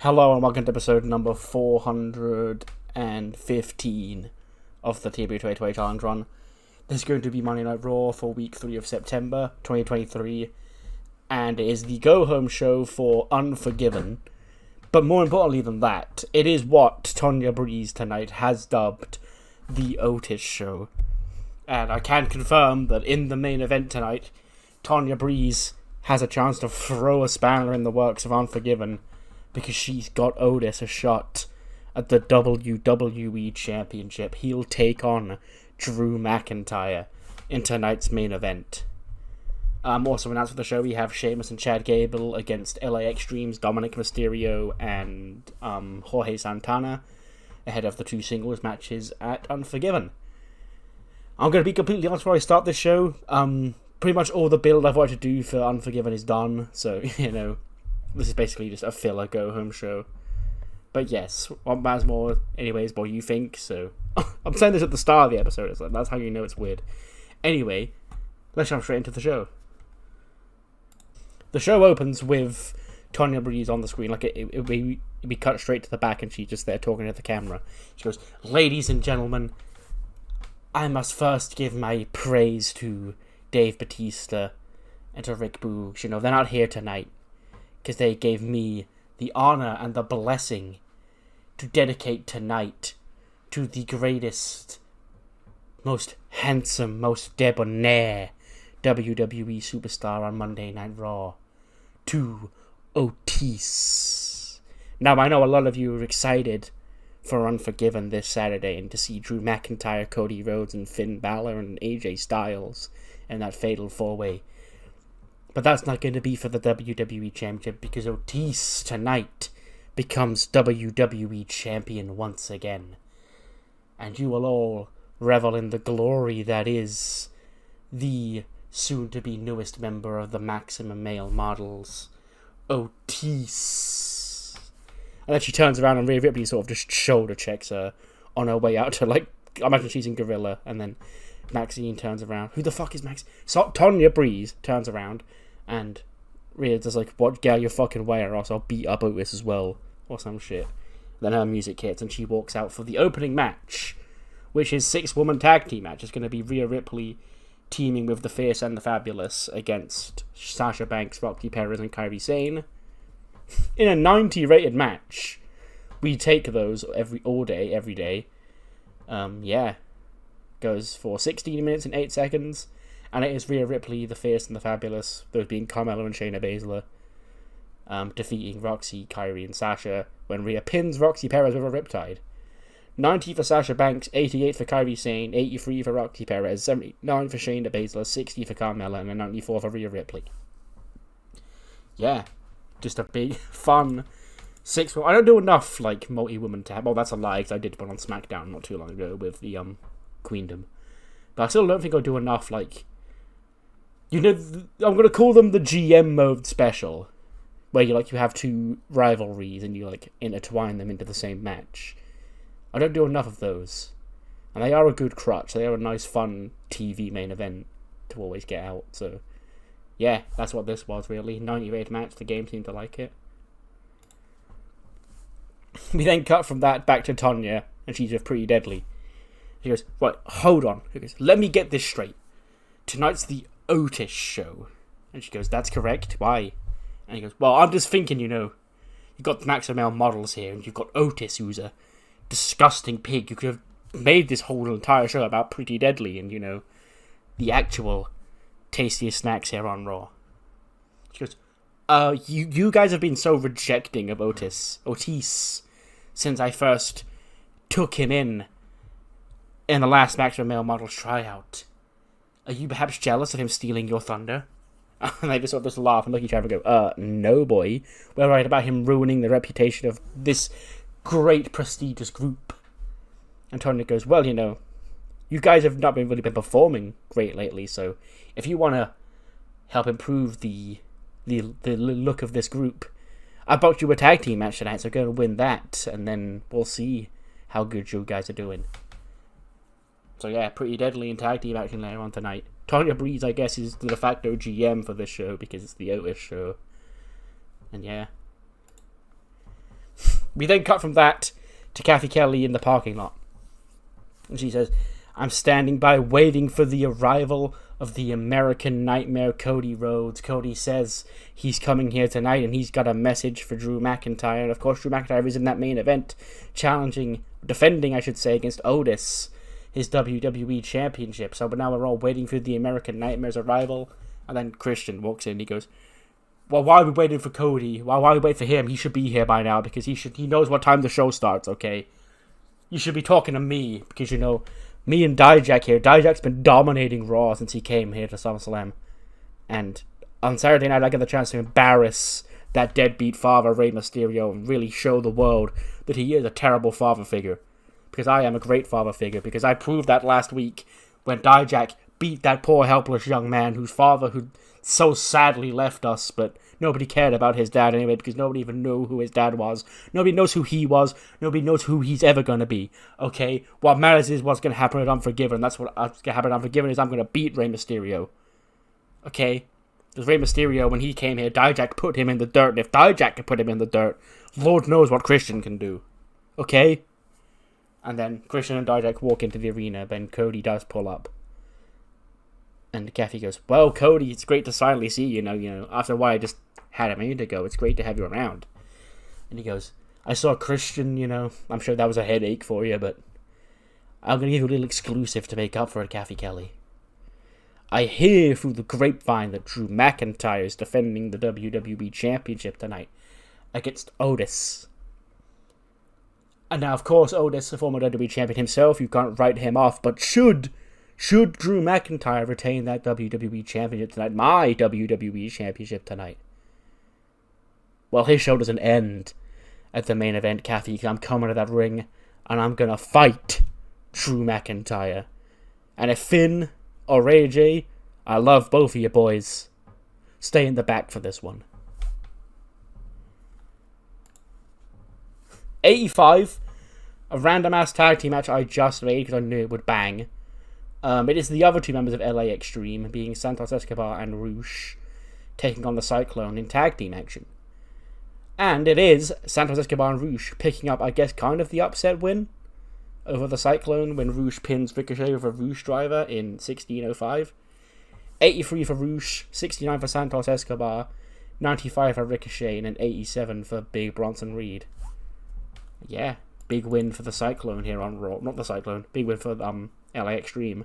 Hello and welcome to episode number 415 of the TEW 2020 Challenge Run. This is going to be Monday Night Raw for week 3 of September 2023, and it is the go-home show for Unforgiven. But more importantly than that, it is what Tonya Breeze tonight has dubbed the Otis Show. And I can confirm that in the main event tonight, Tonya Breeze has a chance to throw a spanner in the works of Unforgiven, because she's got Otis a shot at the WWE Championship. He'll take on Drew McIntyre in tonight's main event. Also announced for the show, we have Sheamus and Chad Gable against LA Extremes, Dominic Mysterio and Jorge Santana, ahead of the two singles matches at Unforgiven. I'm going to be completely honest before I start this show. Pretty much all the build I've wanted to do for Unforgiven is done, so, this is basically just a filler go-home show. But yes, what matters more, anyways, what you think, so... I'm saying this at the start of the episode, it's like, that's how you know it's weird. Anyway, let's jump straight into the show. The show opens with Tonya Breeze on the screen, like it'd be cut straight to the back and she's just there talking to the camera. She goes, "Ladies and gentlemen, I must first give my praise to Dave Bautista and to Rick Boogs. They're not here tonight because they gave me the honor and the blessing to dedicate tonight to the greatest, most handsome, most debonair WWE superstar on Monday Night Raw, to Otis." Now, I know a lot of you are excited for Unforgiven this Saturday and to see Drew McIntyre, Cody Rhodes, and Finn Balor and AJ Styles in that fatal four-way. But that's not going to be for the WWE Championship, because Otis tonight becomes WWE Champion once again. And you will all revel in the glory that is the soon-to-be newest member of the Maximum Male Models, Otis. And then she turns around and Rhea Ripley sort of just shoulder checks her on her way out to, I imagine she's in Gorilla, and then Maxine turns around. Who the fuck is Max? So Tonya Breeze turns around, and Rhea's just like, "What, get out your fucking way, or else I'll beat up Otis as well," or some shit. Then her music hits, and she walks out for the opening match, which is 6-woman tag team match. It's going to be Rhea Ripley teaming with the Fierce and the Fabulous against Sasha Banks, Roxy Perez, and Kairi Sane. In a 90 rated match. We take those all day, every day. Goes for 16 minutes and 8 seconds. And it is Rhea Ripley, the Fierce and the Fabulous, those being Carmella and Shayna Baszler, defeating Roxy, Kairi, and Sasha when Rhea pins Roxy Perez with a Riptide. 90 for Sasha Banks, 88 for Kairi Sane, 83 for Roxy Perez, 79 for Shayna Baszler, 60 for Carmella, and a 94 for Rhea Ripley. Yeah, just a big, fun 6... I don't do enough, multi-woman tag. Well, that's a lie, because I did one on SmackDown not too long ago with the, Queendom. But I still don't think I'll do enough, I'm going to call them the GM mode special, where you have two rivalries and you intertwine them into the same match. I don't do enough of those, and they are a good crutch. They are a nice, fun TV main event to always get out. So, yeah, that's what this was really. 90-rated match. The game seemed to like it. We then cut from that back to Tonya, and she's with Pretty Deadly. She goes, "Right, hold on." She goes, "Let me get this straight. Tonight's the Otis show." And she goes, "That's correct. Why?" And he goes, "Well, I'm just thinking, you've got the Maximum Male Models here, and you've got Otis, who's a disgusting pig. You could have made this whole entire show about Pretty Deadly and, the actual tastiest snacks here on Raw." She goes, you guys have been so rejecting of Otis since I first took him in the last Maximum Male Models tryout. Are you perhaps jealous of him stealing your thunder?" And they just laugh and look at each other and go, "No, boy. We're right about him ruining the reputation of this great, prestigious group." And Tony goes, "Well, you guys have not really been performing great lately, so if you want to help improve the look of this group, I bought you a tag team match tonight, so go and win that, and then we'll see how good you guys are doing." So yeah, Pretty Deadly and tag team action later on tonight. Tonya Breeze, I guess, is the de facto GM for this show because it's the Otis show. And yeah. We then cut from that to Kathy Kelly in the parking lot. And she says, I'm standing by waiting for the arrival of the American Nightmare, Cody Rhodes. Cody says he's coming here tonight and he's got a message for Drew McIntyre. And of course, Drew McIntyre is in that main event, defending, against Otis, his WWE Championship. So now we're all waiting for the American Nightmare's arrival. And then Christian walks in and he goes, well, why are we waiting for Cody? Why are we waiting for him? He should be here by now because he knows what time the show starts, okay? You should be talking to me because, me and Dijak here. Dijak's been dominating Raw since he came here to SummerSlam. And on Saturday night, I get the chance to embarrass that deadbeat father, Rey Mysterio, and really show the world that he is a terrible father figure. Because I am a great father figure. Because I proved that last week when Dijak beat that poor, helpless young man whose father who so sadly left us, but nobody cared about his dad anyway because nobody even knew who his dad was. Nobody knows who he was. Nobody knows who he's ever going to be. Okay? What matters is what's going to happen at Unforgiven. That's what's going to happen at Unforgiven is I'm going to beat Rey Mysterio. Okay? Because Rey Mysterio, when he came here, Dijak put him in the dirt. And if Dijak can put him in the dirt, Lord knows what Christian can do. Okay? And then Christian and Dijak walk into the arena. Then Cody does pull up. And Kathy goes, well, Cody, it's great to finally see you. After a while I just had a minute ago. It's great to have you around. And he goes, I saw Christian, I'm sure that was a headache for you, but I'm going to give you a little exclusive to make up for it, Kathy Kelly. I hear through the grapevine that Drew McIntyre is defending the WWE Championship tonight against Otis. And now, of course, Otis, the former WWE Champion himself, you can't write him off, but should Drew McIntyre retain that WWE Championship tonight, my WWE Championship tonight, well, his show doesn't end at the main event, Kathy. I'm coming to that ring, and I'm going to fight Drew McIntyre. And if Finn or AJ, I love both of you boys, stay in the back for this one. 85, a random-ass tag team match I just made because I knew it would bang. It is the other two members of LA Extreme, being Santos Escobar and Rush, taking on the Cyclone in tag team action. And it is Santos Escobar and Rush picking up, I guess, kind of the upset win over the Cyclone when Rush pins Ricochet with a Rush driver in 1605. 83 for Rush, 69 for Santos Escobar, 95 for Ricochet, and an 87 for Big Bronson Reed. Yeah, big win for the Cyclone here on Raw. Not the Cyclone, big win for LA Extreme.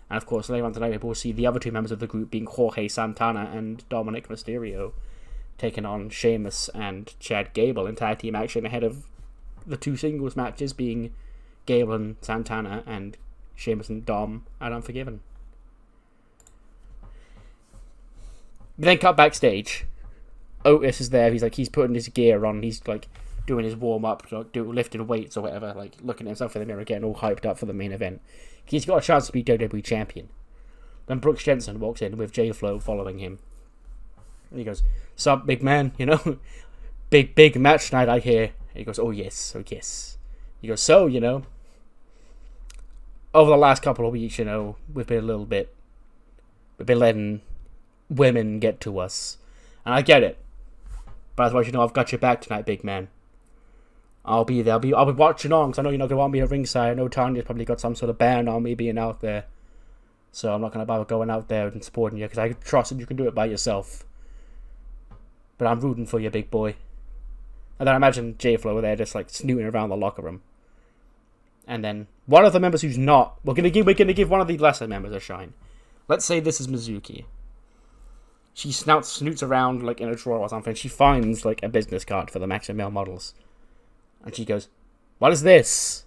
And of course, later on tonight, we'll see the other two members of the group being Jorge Santana and Dominic Mysterio, taking on Sheamus and Chad Gable in tag team action ahead of the two singles matches being Gable and Santana and Sheamus and Dom at Unforgiven. We then cut backstage. Otis is there. He's putting his gear on. He's doing his warm up, lifting weights or whatever, looking at himself in the mirror, getting all hyped up for the main event. He's got a chance to be WWE Champion. Then Brooks Jensen walks in with J-Flo following him. And he goes, "Sup, big man, big match tonight, I hear." And he goes, oh yes. He goes, so, over the last couple of weeks, we've been letting women get to us. And I get it. But as well, I've got your back tonight, big man. I'll be there. I'll be watching on, because I know you're not going to want me at ringside. I know Tanya's probably got some sort of ban on me being out there. So I'm not going to bother going out there and supporting you, because I trust that you can do it by yourself. But I'm rooting for you, big boy. And then I imagine J-Flo there just snooting around the locker room. And then one of the members who's not, we're gonna give one of the lesser members a shine. Let's say this is Mizuki. She snoots around in a drawer or something. She finds a business card for the Maximum Male models. And she goes, "What is this?"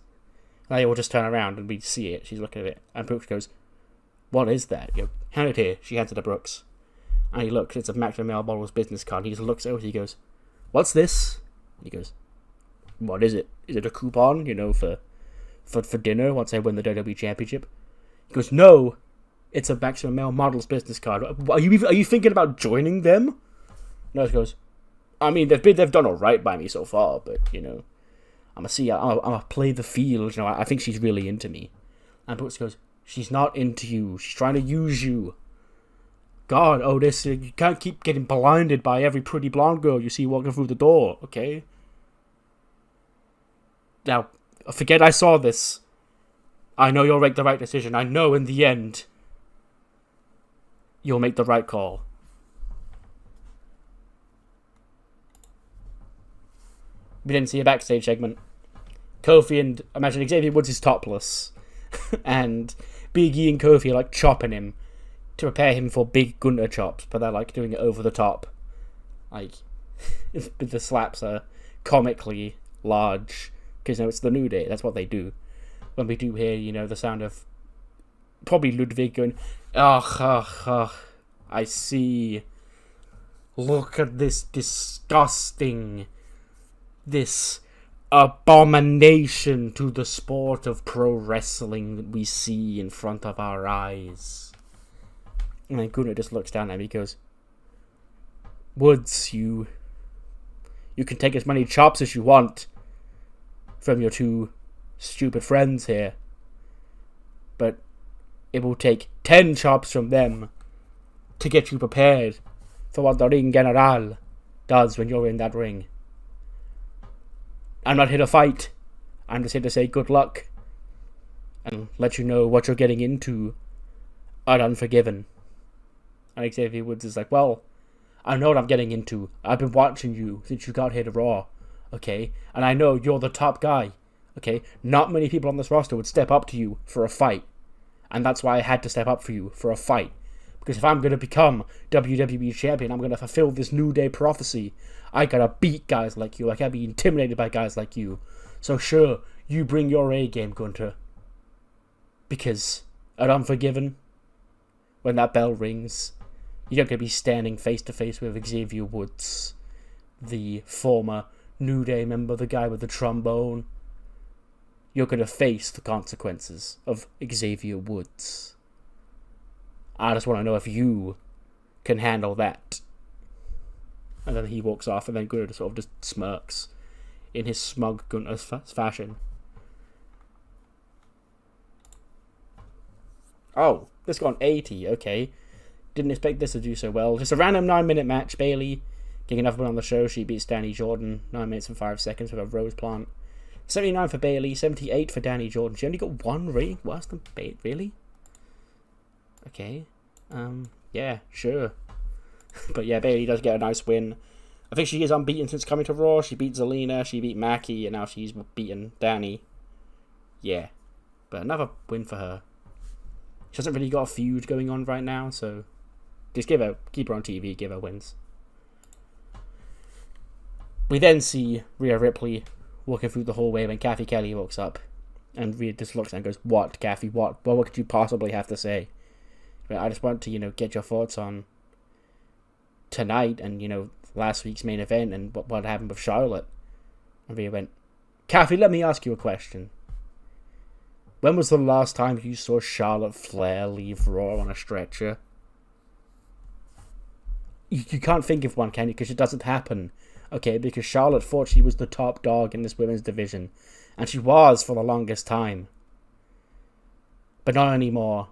And they all just turn around and we see it. She's looking at it. And Brooks goes, "What is that?" You go, "Hand it here." She hands it to Brooks. And he looks, it's a Maximum Male models business card. He just looks over, he goes, "What's this?" And he goes, "What is it? Is it a coupon, for dinner once I win the WWE Championship?" He goes, "No, it's a Maximum Male models business card. Are you thinking about joining them?" Nurse goes, "I mean, they've done all right by me so far, but I'm gonna play the field. I think she's really into me." And Brooks goes, "She's not into you. She's trying to use you. God, Otis, you can't keep getting blinded by every pretty blonde girl you see walking through the door, okay?" Now, forget I saw this. I know you'll make the right decision. I know in the end, you'll make the right call. We didn't see a backstage segment. Kofi and, imagine Xavier Woods is topless. And Big E and Kofi are like chopping him to prepare him for big Gunter chops, but they're like doing it over the top. Like, the slaps are comically large. Because, it's the New Day. That's what they do. When we do hear, the sound of probably Ludwig going, I see. Look at this disgusting, this abomination to the sport of pro wrestling that we see in front of our eyes. And then Gunnar just looks down at him and he goes, Woods, you can take as many chops as you want from your two stupid friends here, but it will take 10 chops from them to get you prepared for what the Ring General does when you're in that ring. I'm not here to fight. I'm just here to say good luck and let you know what you're getting into at Unforgiven. And Xavier Woods is like, well, I know what I'm getting into. I've been watching you since you got here to Raw, okay? And I know you're the top guy, okay? Not many people on this roster would step up to you for a fight. And that's why I had to step up for you for a fight. Because if I'm going to become WWE Champion, I'm going to fulfill this New Day prophecy. I gotta beat guys like you. I can't be intimidated by guys like you. So sure, you bring your A game, Gunter. Because at Unforgiven, when that bell rings, you're going to be standing face to face with Xavier Woods, the former New Day member, the guy with the trombone. You're going to face the consequences of Xavier Woods. I just want to know if you can handle that. And then he walks off, and then Gunter sort of just smirks in his smug Gunter fashion. Oh, this got an 80, okay. Didn't expect this to do so well. Just a random 9-minute match. Bayley getting another one on the show. She beats Danny Jordan 9 minutes and 5 seconds with a rose plant. 79 for Bayley, 78 for Danny Jordan. She only got one rating worse than Bayley. Really? Okay. Yeah, sure. But yeah, Bayley does get a nice win. I think she is unbeaten since coming to Raw. She beat Zelina, she beat Mackie, and now she's beaten Danny. Yeah. But another win for her. She hasn't really got a feud going on right now, so just keep her on TV, give her wins. We then see Rhea Ripley walking through the hallway when Kathy Kelly walks up. And Rhea just looks and goes, What, Kathy, what? Well, what could you possibly have to say? I just want to, get your thoughts on tonight and, last week's main event and what happened with Charlotte. And Rhea went, Kathy, let me ask you a question. When was the last time you saw Charlotte Flair leave Raw on a stretcher? You can't think of one, can you? Because it doesn't happen. Okay, because Charlotte thought she was the top dog in this women's division. And she was for the longest time. But not anymore.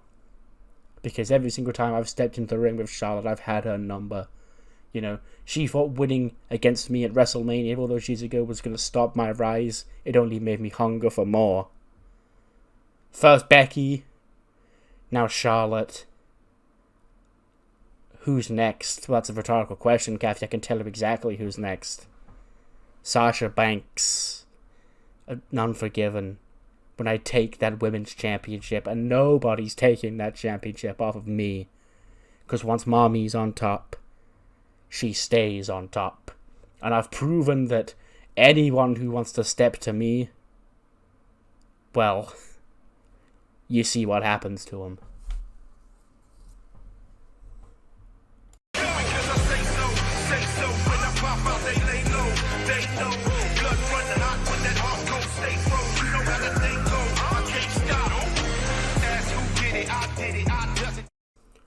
Because every single time I've stepped into the ring with Charlotte, I've had her number. She thought winning against me at WrestleMania all those years ago was going to stop my rise. It only made me hunger for more. First Becky, now Charlotte. Who's next? Well, that's a rhetorical question, Kathy. I can tell you exactly who's next. Sasha Banks. Unforgiven. When I take that women's championship, and nobody's taking that championship off of me. Because once Mommy's on top, she stays on top. And I've proven that anyone who wants to step to me, well, you see what happens to them.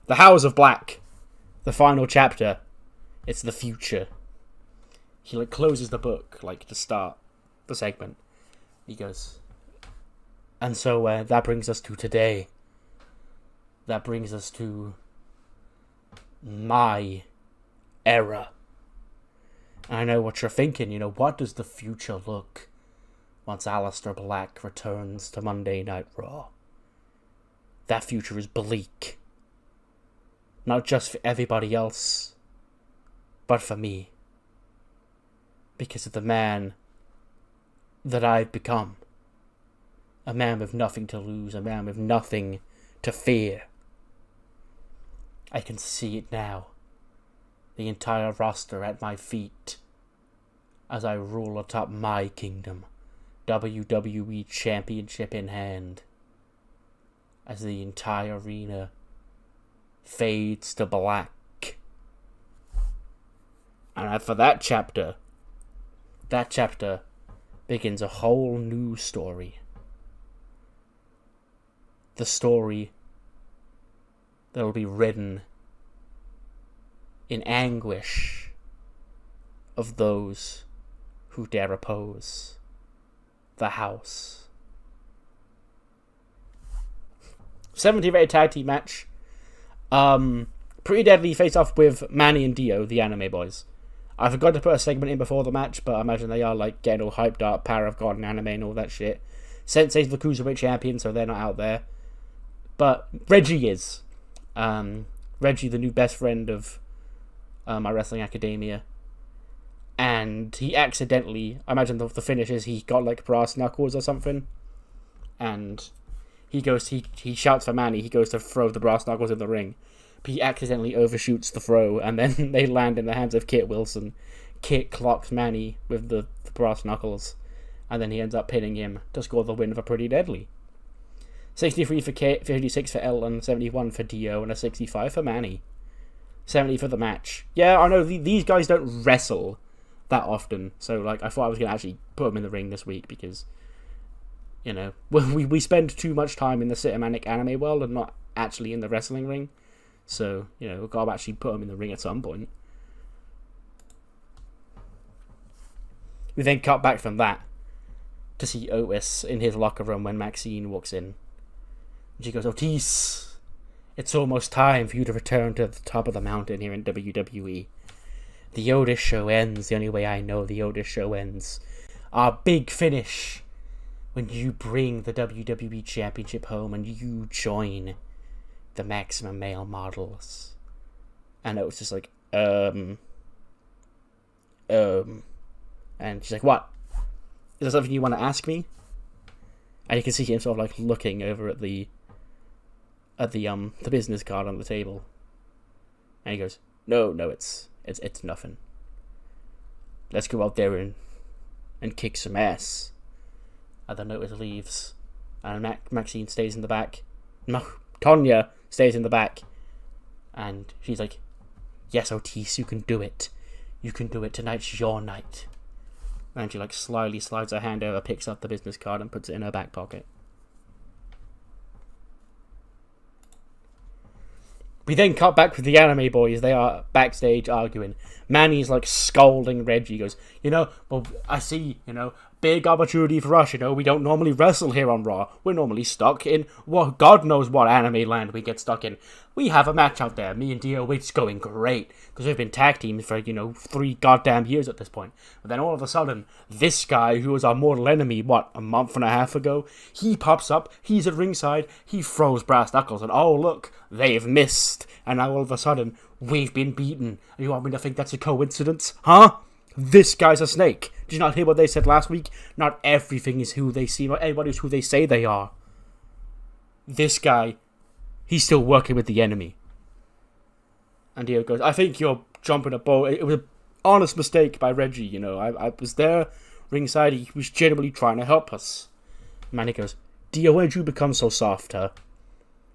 The House of Black. The final chapter. It's the future. He closes the book to start the segment. He goes, and so that brings us to today. That brings us to my era. And I know what you're thinking, what does the future look once Aleister Black returns to Monday Night Raw. That future is bleak. Not just for everybody else, but for me. Because of the man that I've become. A man with nothing to lose, a man with nothing to fear. I can see it now. The entire roster at my feet. As I rule atop my kingdom. WWE Championship in hand. As the entire arena fades to black. And for that chapter begins a whole new story. The story that'll be written in anguish of those who dare oppose the house. 70 rated tag team match. Pretty Deadly face off with Manny and Dio, the anime boys. I forgot to put a segment in before the match, but I imagine they are like getting all hyped up, Power of God and anime and all that shit. Sensei's the Cruiserweight champion, so they're not out there. But Reggie is. Reggie, the new best friend of my wrestling academia. And he accidentally, I imagine the finish is he got like brass knuckles or something. And he shouts for Manny, he goes to throw the brass knuckles in the ring. But he accidentally overshoots the throw, and then they land in the hands of Kit Wilson. Kit clocks Manny with the brass knuckles, and then he ends up pinning him to score the win for Pretty Deadly. 63 for Kit, 56 for Elton, 71 for Dio, and a 65 for Manny. 70 for the match. Yeah, I know, these guys don't wrestle that often, so like I thought I was going to actually put them in the ring this week, because, you know, we spend too much time in the cinematic anime world and not actually in the wrestling ring. So, you know, we've got to actually put them in the ring at some point. We then cut back from that to see Otis in his locker room when Maxine walks in. And she goes, "Otis, it's almost time for you to return to the top of the mountain here in WWE. The Otis show ends the only way I know the Otis show ends. Our big finish when you bring the WWE Championship home and you join the Maximum Male Models." And it was just like, and she's like, "What? Is there something you want to ask me?" And you can see him sort of like looking over at the business card on the table. And he goes, No, it's nothing. Let's go out there and kick some ass." And then Otis leaves, and Maxine stays in the back. No, Tonya stays in the back, and she's like, "Yes, Otis, you can do it. You can do it. Tonight's your night." And she like slyly slides her hand over, picks up the business card, and puts it in her back pocket. We then cut back with the anime boys. They are backstage arguing. Manny's like scolding Reggie. He goes, "Well, I see, big opportunity for us, we don't normally wrestle here on Raw. We're normally stuck in God knows what anime land we get stuck in. We have a match out there, me and Dio, it's going great, because we've been tag teams for, 3 goddamn years at this point. But then all of a sudden, this guy, who was our mortal enemy, a month and a half ago, he pops up, he's at ringside, he throws brass knuckles, and oh look, they've missed, and now all of a sudden, we've been beaten. And you want me to think that's a coincidence? Huh? This guy's a snake. Did you not hear what they said last week? Not everything is who they seem, not everybody is who they say they are. This guy, he's still working with the enemy." And Dio goes, "I think you're jumping a boat. It was an honest mistake by Reggie, I was there, ringside, he was genuinely trying to help us." Manny goes, "Dio, when did you become so soft, huh?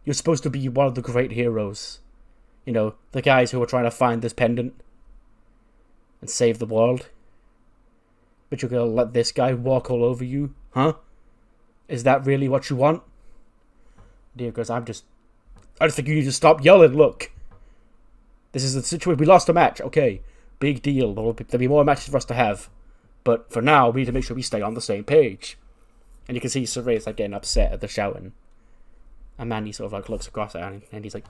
You're supposed to be one of the great heroes. The guys who are trying to find this pendant and save the world. But you're gonna let this guy walk all over you, huh? Is that really what you want?" Dio goes, I just think you need to stop yelling. Look, this is the situation. We lost a match, okay, big deal. There'll be more matches for us to have, but for now, we need to make sure we stay on the same page. And you can see Saray's like getting upset at the shouting, and Manny sort of like looks across at him, and he's like,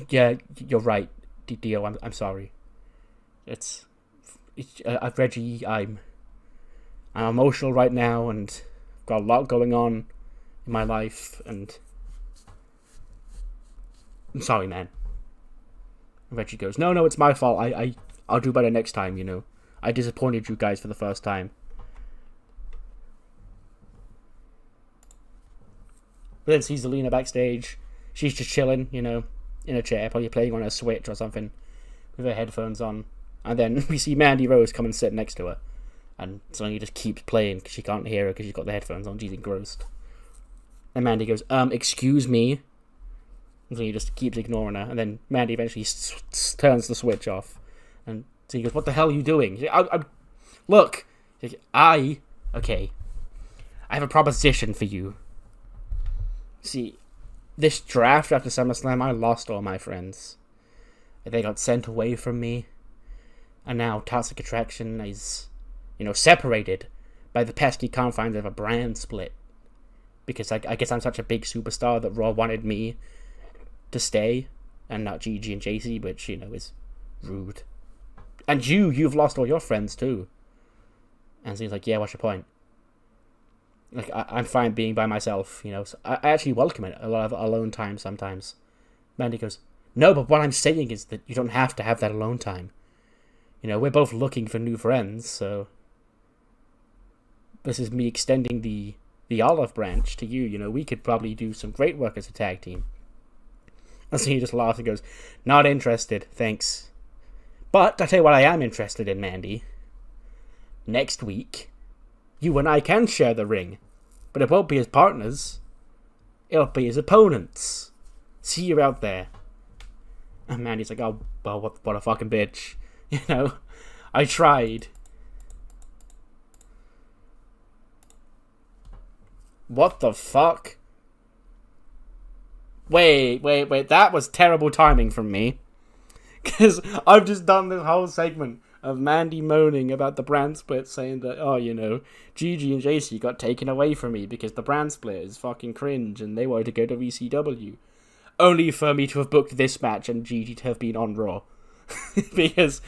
"Yeah, you're right, Dio. I'm sorry. It's Reggie. I'm I'm emotional right now, and got a lot going on in my life, and I'm sorry, man. And Reggie goes, no, it's my fault. I'll do better next time, you know. I disappointed you guys for the first time. But then sees Zelina backstage. She's just chilling, you know, in a chair, probably playing on a Switch or something, with her headphones on. And then we see Mandy Rose come and sit next to her. And Zelina just keeps playing because she can't hear her because she's got the headphones on. She's engrossed. And Mandy goes, excuse me. And Zelina just keeps ignoring her. And then Mandy eventually turns the switch off. And so he goes, what the hell are you doing? Look, I have a proposition for you. See, this draft after SummerSlam, I lost all my friends. They got sent away from me. And now Toxic Attraction is, you know, separated by the pesky confines of a brand split. Because I guess I'm such a big superstar that Raw wanted me to stay and not Gigi and JC, which, you know, is rude. And you've lost all your friends too. And so he's like, yeah, what's your point? Like, I'm fine being by myself, you know. So I actually welcome it, a lot of alone time sometimes. Mandy goes, no, but what I'm saying is that you don't have to have that alone time. You know, we're both looking for new friends, so this is me extending the olive branch to you. You know, we could probably do some great work as a tag team. And so he just laughs and goes, not interested, thanks. But I tell you what I am interested in, Mandy. Next week, you and I can share the ring, but it won't be as partners. It'll be as opponents. See you out there. And Mandy's like, oh, well, what a fucking bitch. You know, I tried. What the fuck? Wait, that was terrible timing from me. Because I've just done this whole segment of Mandy moaning about the brand split, saying that, oh, you know, Gigi and JC got taken away from me because the brand split is fucking cringe and they wanted to go to ECW. Only for me to have booked this match and Gigi to have been on Raw. Because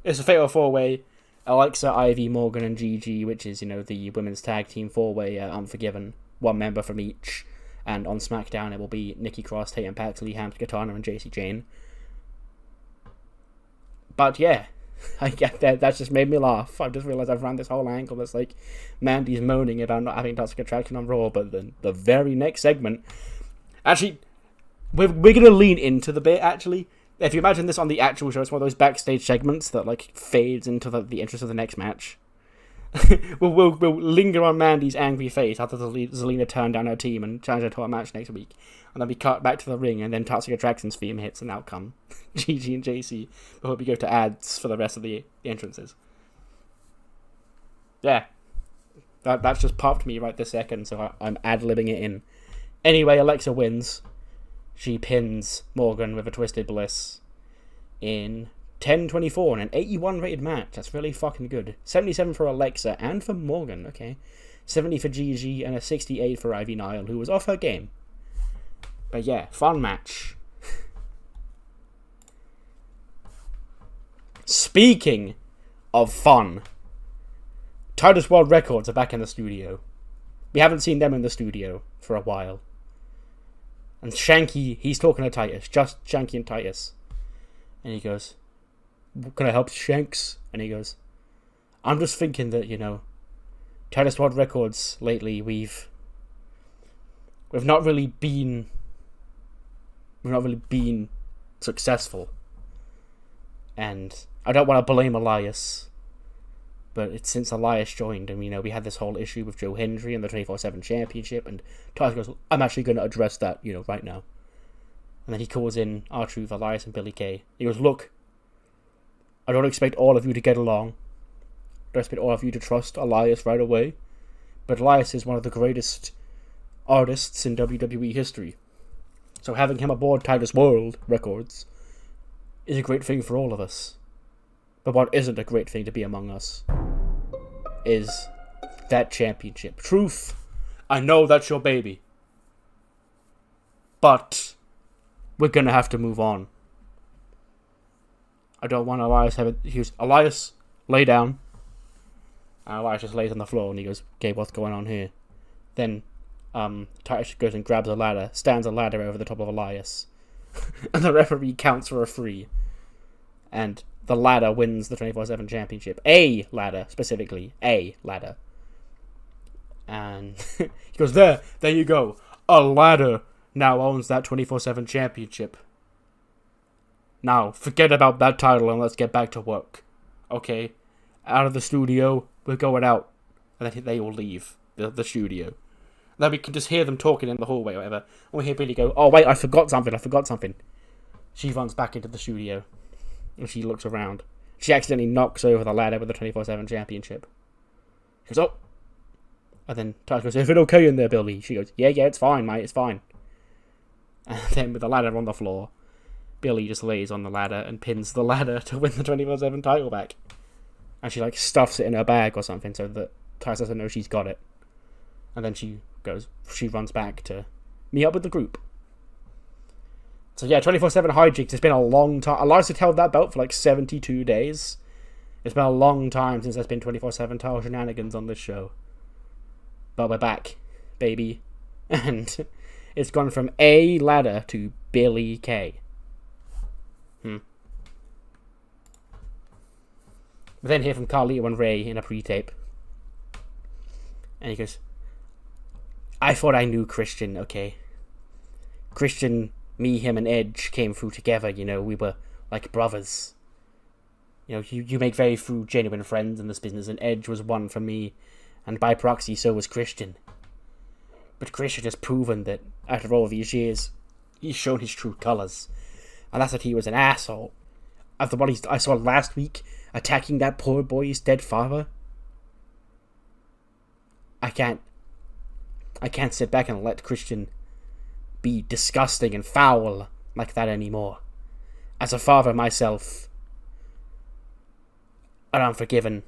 it's a fatal four-way. Alexa, Ivy, Morgan, and Gigi, which is, you know, the women's tag team four-way Unforgiven. One member from each. And on SmackDown, it will be Nikki Cross, Tatum Paxley, Hamza Katana, and JC Jane. But yeah, I get that just made me laugh. I've just realised I've ran this whole angle that's like Mandy's moaning about not having Toxic Attraction on Raw, but then the very next segment, actually, we're going to lean into the bit, actually. If you imagine this on the actual show, it's one of those backstage segments that like fades into the interest of the next match. we'll linger on Mandy's angry face after Zelina turned down her team and challenged her to a match next week. And then we cut back to the ring, and then Toxic Attraction's theme hits, and out come Gigi and JC before we go to ads for the rest of the entrances. Yeah. That's just popped me right this second, so I'm ad-libbing it in. Anyway, Alexa wins. She pins Morgan with a Twisted Bliss in 10:24 in an 81 rated match. That's really fucking good. 77 for Alexa and for Morgan, okay. 70 for Gigi and a 68 for Ivy Nile, who was off her game. But yeah, fun match. Speaking of fun, Titus World Records are back in the studio. We haven't seen them in the studio for a while. And Shanky, he's talking to Titus, just Shanky and Titus. And he goes, can I help Shanks? And he goes, I'm just thinking that, you know, Titus World Records lately, we've not really been successful. And I don't want to blame Elias, but it's since Elias joined, and, you know, we had this whole issue with Joe Hendry and the 24/7 championship, and Titus goes, I'm actually going to address that, you know, right now. And then he calls in R-Truth, Elias, and Billy Kay. He goes, look, I don't expect all of you to get along. I don't expect all of you to trust Elias right away. But Elias is one of the greatest artists in WWE history. So having him aboard Titus World Records is a great thing for all of us. But what isn't a great thing to be among us is that championship. Truth, I know that's your baby. But we're going to have to move on. I don't want Elias Elias, lay down. Elias just lays on the floor and he goes, okay, what's going on here? Then Titus goes and grabs a ladder, stands a ladder over the top of Elias. And the referee counts for a 3. And the ladder wins the 24/7 championship. A ladder, specifically. A ladder. And he goes, there you go. A ladder now owns that 24/7 championship. Now, forget about that title and let's get back to work. Okay? Out of the studio, we're going out. And then they all leave the studio. Then we can just hear them talking in the hallway or whatever. And we hear Billy go, oh wait, I forgot something. She runs back into the studio. And she looks around. She accidentally knocks over the ladder with the 24/7 championship. She goes, oh. And then Titus goes, is it okay in there, Billy? She goes, yeah, it's fine, mate, it's fine. And then with the ladder on the floor, Billy just lays on the ladder and pins the ladder to win the 24/7 title back. And she, stuffs it in her bag or something so that Titus doesn't know she's got it. And then she runs back to meet up with the group. So yeah, 24/7 hijinks. It's been a long time. Elias held that belt for 72 days. It's been a long time since there's been 24/7 title shenanigans on this show. But we're back, baby. And it's gone from A ladder to Billy Kay. We then hear from Carlito and Ray in a pre-tape. And he goes, I thought I knew Christian, okay? Christian, me, him, and Edge came through together, we were like brothers. You make very few genuine friends in this business, and Edge was one for me, and by proxy, so was Christian. But Christian has proven that, after all these years, he's shown his true colours, and that's that he was an asshole. After what I saw last week, attacking that poor boy's dead father, I can't sit back and let Christian be disgusting and foul like that anymore. As a father myself, and unforgiven,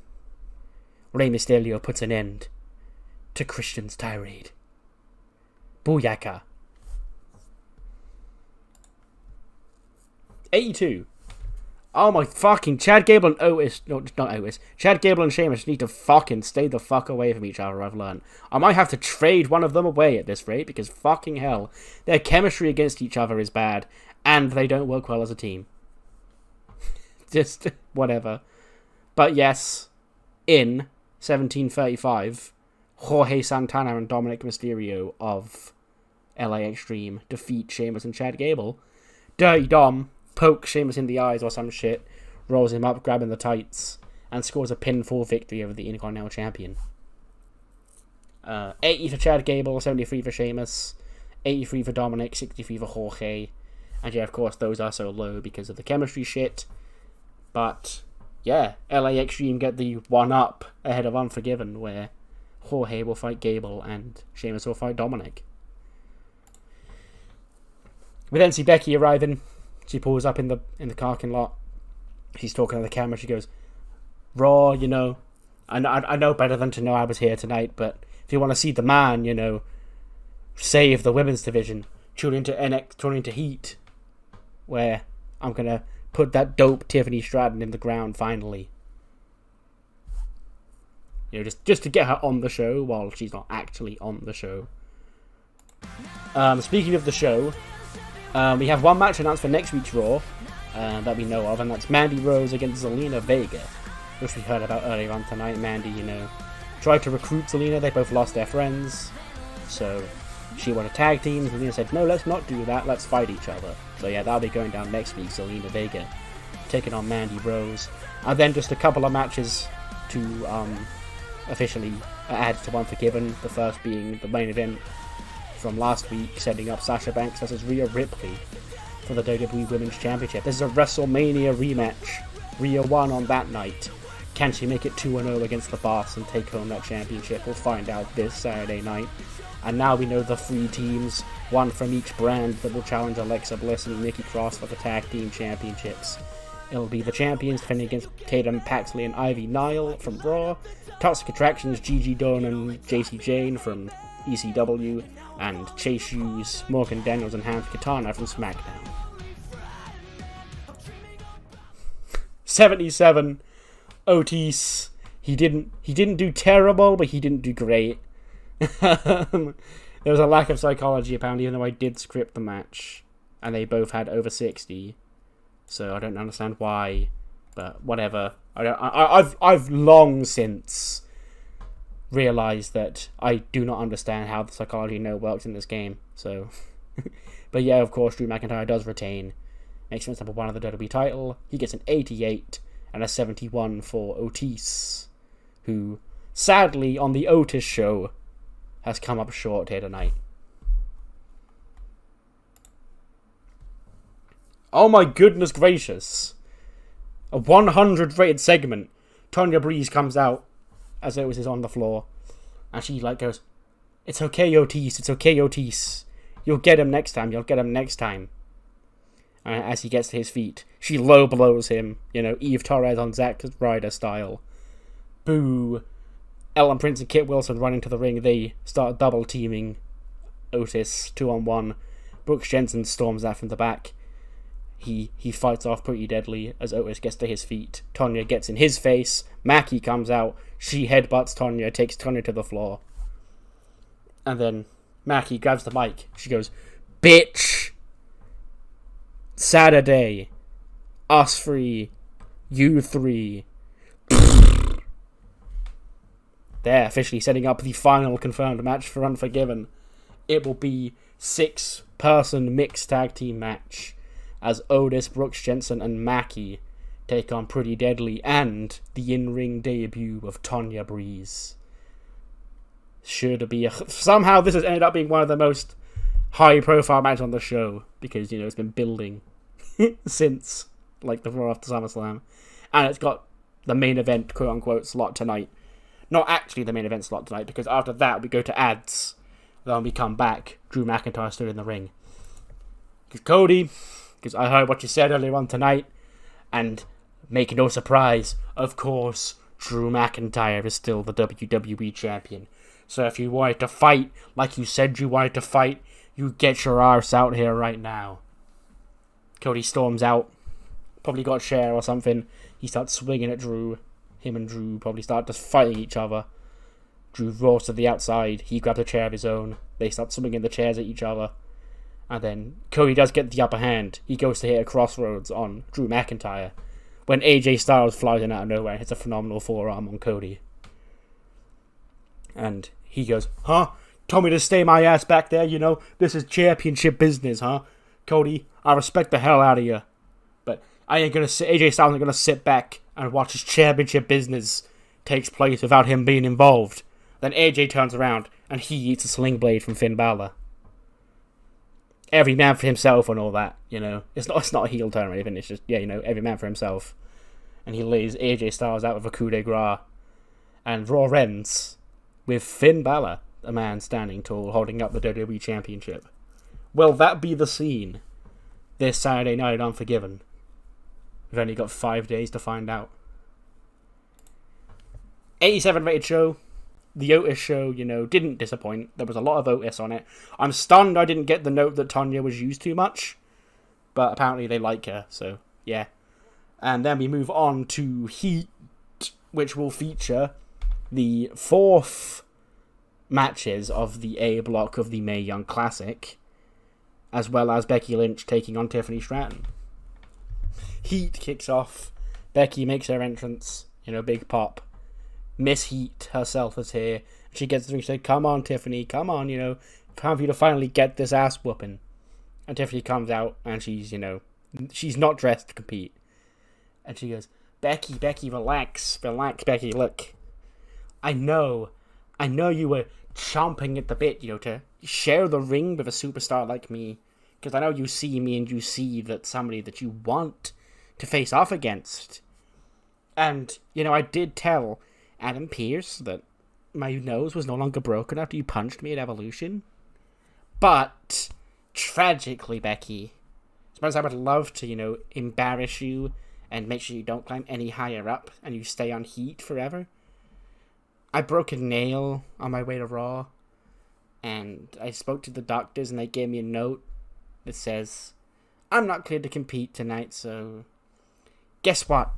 Rey Mysterio puts an end to Christian's tirade. Booyaka. 82. Oh my fucking Chad Gable and Otis, no, not Otis. Chad Gable and Sheamus need to fucking stay the fuck away from each other, I've learned. I might have to trade one of them away at this rate, because fucking hell, their chemistry against each other is bad, and they don't work well as a team. Just, whatever. But yes, in 1735, Jorge Santana and Dominic Mysterio of LA Extreme defeat Sheamus and Chad Gable. Dirty Dom pokes Sheamus in the eyes or some shit, rolls him up, grabbing the tights, and scores a pinfall victory over the Intercontinental Champion. 80 for Chad Gable, 73 for Sheamus, 83 for Dominic, 63 for Jorge. And yeah, of course, those are so low because of the chemistry shit. But yeah, LA Extreme get the 1-up ahead of Unforgiven, where Jorge will fight Gable and Sheamus will fight Dominic. We then see Becky arriving. She pulls up in the parking lot. She's talking to the camera. She goes, Raw, I know better than to know I was here tonight, but if you want to see the man, save the women's division, tune into Heat, where I'm going to put that dope Tiffany Stratton in the ground finally. Just to get her on the show while she's not actually on the show. Speaking of the show, we have one match announced for next week's Raw that we know of, and that's Mandy Rose against Zelina Vega, which we heard about earlier on tonight. Mandy, tried to recruit Zelina. They both lost their friends, so she wanted tag teams. Zelina said, no, let's not do that. Let's fight each other. So yeah, that'll be going down next week. Zelina Vega taking on Mandy Rose. And then just a couple of matches to officially add to Unforgiven. The first being the main event from last week, setting up Sasha Banks versus Rhea Ripley for the WWE Women's Championship. This is a WrestleMania rematch. Rhea won on that night. Can she make it 2-0 against the Boss and take home that championship? We'll find out this Saturday night. And now we know the 3 teams, one from each brand, that will challenge Alexa Bliss and Nikki Cross for the Tag Team Championships. It'll be the champions defending against Tatum Paxley and Ivy Nile from Raw, Toxic Attractions, Gigi Dolan and JC Jane from ECW, and Chase Hughes, Morgan Daniels and Hans Katana from SmackDown. 77, Otis, He didn't do terrible, but he didn't do great. There was a lack of psychology, apparently, even though I did script the match. And they both had over 60. So I don't understand why. But whatever. I've long since realised that I do not understand how the psychology works in this game. So, but yeah, of course, Drew McIntyre does retain. Makes him number 1 of the WWE title. He gets an 88 and a 71 for Otis, who, sadly, on the Otis show, has come up short here tonight. Oh my goodness gracious. A 100 rated segment. Tonya Breeze comes out as Otis is on the floor. And she goes, "It's okay, Otis. It's okay, Otis. You'll get him next time. You'll get him next time." As he gets to his feet, she low blows him. Eve Torres on Zack Ryder style. Boo. Ellen Prince and Kit Wilson run into the ring. They start double teaming Otis 2-on-1. Brooks Jensen storms out from the back. He fights off pretty deadly as Otis gets to his feet. Tonya gets in his face. Mackie comes out. She headbutts Tonya, takes Tonya to the floor. And then Mackie grabs the mic. She goes, "Bitch! Saturday. Us 3. You 3. They're officially setting up the final confirmed match for Unforgiven. It will be 6-person mixed tag team match as Otis, Brooks Jensen, and Mackie take on Pretty Deadly and the in-ring debut of Tonya Breeze. Somehow this has ended up being one of the most high-profile matches on the show because, it's been building since, the Raw after SummerSlam. And it's got the main event, quote-unquote, slot tonight. Not actually the main event slot tonight, because after that we go to ads. Then when we come back, Drew McIntyre stood in the ring. Because Cody, I heard what you said earlier on tonight, and make no surprise, of course, Drew McIntyre is still the WWE Champion. So if you wanted to fight like you said you wanted to fight, you get your arse out here right now. Cody storms out, probably got a chair or something. He starts swinging at Drew. Him and Drew probably start just fighting each other. Drew rolls to the outside. He grabs a chair of his own. They start swinging the chairs at each other. And then Cody does get the upper hand. He goes to hit a crossroads on Drew McIntyre when AJ Styles flies in out of nowhere and hits a phenomenal forearm on Cody. And he goes, "Huh? Told me to stay my ass back there, This is championship business, huh? Cody, I respect the hell out of you. But I ain't gonna sit, AJ Styles ain't gonna sit back and watch his championship business takes place without him being involved." Then AJ turns around and he eats a sling blade from Finn Balor. Every man for himself and all that, It's not a heel turn or anything, it's just, every man for himself. And he lays AJ Styles out with a coup de grace. And Raw ends with Finn Balor, a man standing tall, holding up the WWE Championship. Will that be the scene this Saturday night at Unforgiven? We've only got 5 days to find out. 87 rated show. The Otis show, didn't disappoint. There was a lot of Otis on it. I'm stunned I didn't get the note that Tonya was used too much. But apparently they like her, so yeah. And then we move on to Heat, which will feature the 4th matches of the A block of the Mae Young Classic, as well as Becky Lynch taking on Tiffany Stratton. Heat kicks off. Becky makes her entrance, big pop. Miss Heat herself is here. She gets the ring. She said, "Come on, Tiffany, come on, time for you to finally get this ass whooping." And Tiffany comes out and she's, she's not dressed to compete. And she goes, Becky, relax, Becky, look. I know you were chomping at the bit, to share the ring with a superstar like me. Because I know you see me and you see that somebody that you want to face off against. And, I did tell Adam Pearce that my nose was no longer broken after you punched me at Evolution. But, tragically, Becky, as much as I would love to, embarrass you and make sure you don't climb any higher up and you stay on Heat forever, I broke a nail on my way to Raw, and I spoke to the doctors and they gave me a note that says, "I'm not cleared to compete tonight, so guess what?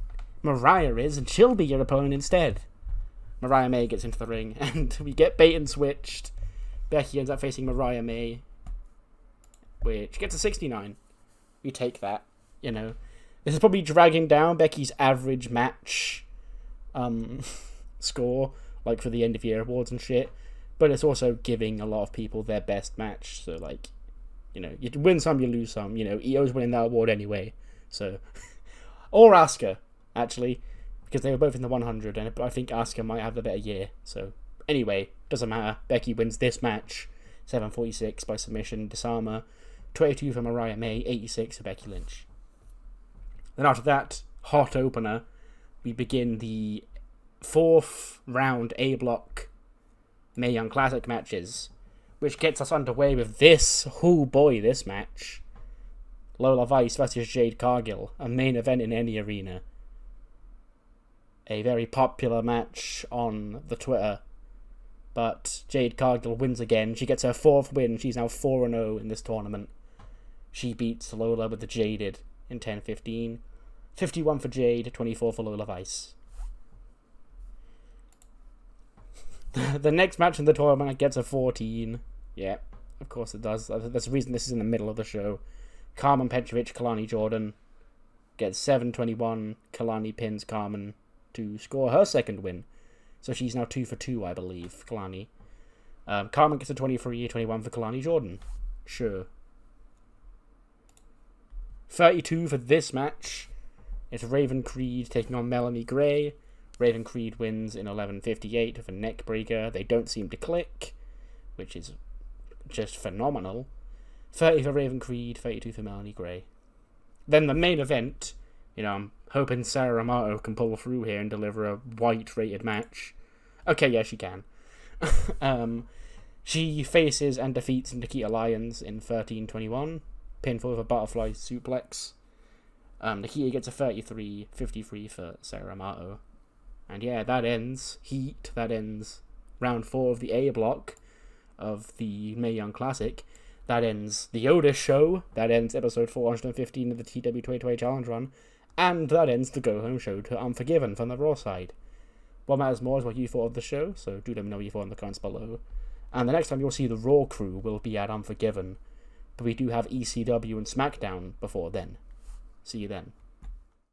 Mariah is, and she'll be your opponent instead." Mariah May gets into the ring, and we get bait and switched. Becky ends up facing Mariah May, which gets a 69. We take that, This is probably dragging down Becky's average match score, like for the end of year awards and shit. But it's also giving a lot of people their best match. So, like, you win some, you lose some. Io's winning that award anyway. So, or Asuka, actually, because they were both in the 100, and I think Asuka might have the better year. So, anyway, doesn't matter. Becky wins this match, 7:46 by submission, disarmer, 22 for Mariah May, 86 for Becky Lynch. Then after that hot opener, we begin the 4th round A block Mae Young Classic matches, which gets us underway with this match. Lola Vice versus Jade Cargill, a main event in any arena. A very popular match on the Twitter, but Jade Cargill wins again. She gets her 4th win. She's now 4-0 in this tournament. She beats Lola with the Jaded in 10-15. 51 for Jade, 24 for Lola Vice. The next match in the tournament gets a 14. Yeah, of course it does. That's the reason this is in the middle of the show. Carmen Petrovic, Kalani Jordan gets 7-21. Kalani pins Carmen to score her 2nd win. So she's now 2 for 2, I believe, Kalani. Carmen gets a 23, 21 for Kalani Jordan. Sure. 32 for this match. It's Raven Creed taking on Melanie Gray. Raven Creed wins in 11:58 with a neck breaker. They don't seem to click, which is just phenomenal. 30 for Raven Creed, 32 for Melanie Gray. Then the main event, I'm hoping Sarah Amato can pull through here and deliver a white-rated match. Okay, yeah, she can. She faces and defeats Nikita Lyons in 13:21. Pinfall with a butterfly suplex. Nikita gets a 33, 53 for Sarah Amato. And yeah, that ends Heat. That ends round 4 of the A block of the Mae Young Classic. That ends the Otis show. That ends episode 415 of the TEW 2020 Challenge Run. And that ends the go-home show to Unforgiven from the Raw side. What matters more is what you thought of the show, so do let me know what you thought in the comments below. And the next time you'll see the Raw crew will be at Unforgiven. But we do have ECW and SmackDown before then. See you then.